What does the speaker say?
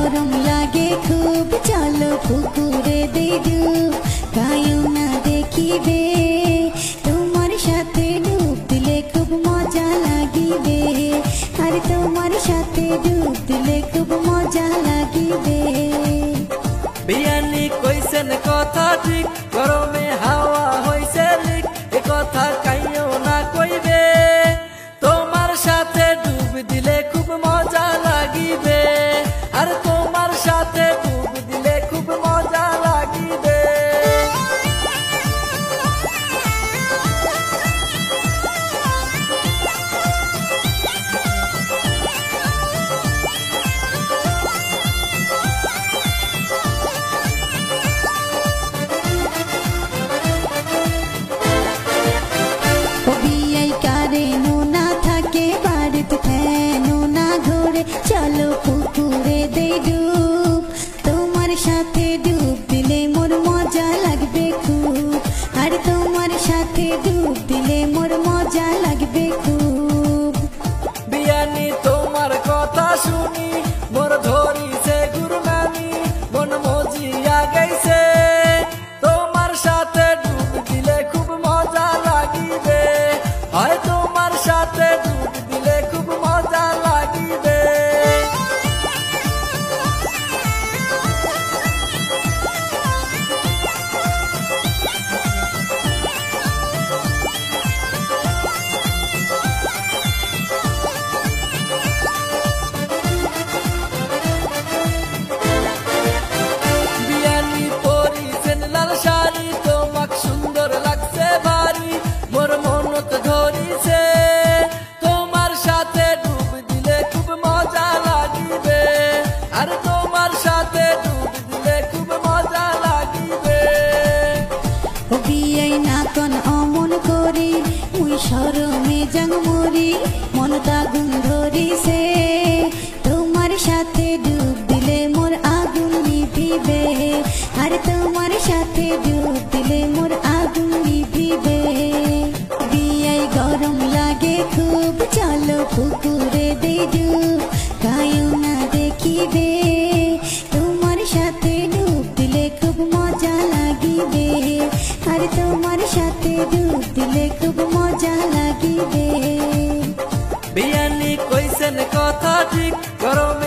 গরম লাগে খুব, চলো পুকুরে দে ডুব, গায়ও না দেখিবে, তোমার সাথে ডুব দিলে খুব মজা লাগিবে, আর তোমার সাথে ডুব দিলে খুব মজা লাগিবে। বিয়ানি কইছেন কথা ঠিক, গরমে হাওয়া হইছে লিক, এ কথা কাইও না কইবে, তোমার সাথে ডুব দিলে খুব মজা লাগিবে, আর তোমার সাথে ডুব দিলে খুব মজা লাগিবে। চলো পুকুরে দে ডুব, তোমার সাথে ডুব দিলে মোর মজা লাগবে খুব, আর তোমার সাথে ডুব দিলে মোর মজা লাগবে খুব। বিয়ানি তোমার কথা শুনি মোর ধরিছে গুরুনানি, মন মজিয়া গেছে, তোমার সাথে ডুব দিলে খুব মজা লাগিবে, হয় তোমার সাথে ডুব দিলে খুব মজা লাগিবে। শরমে জং মরি মন দাগুন ধরিছে, তোমার সাথে ডুব দিলে মোর আগুন নিভিবে, আর তোমার সাথে ডুব দিলে মোর আগুন নিভিবে। বিয়াই গরম লাগে খুব, চলো পুকুরে দে ডুব, গায়ও না দেখিবে, তোমার সাথে ডুব দিলে খুব মজা লাগিবে, আর তোমার সাথে ডুব দিলে খুব মজা লাগিবে। বিয়ানি কইছেন কথা ঠিক, গরমে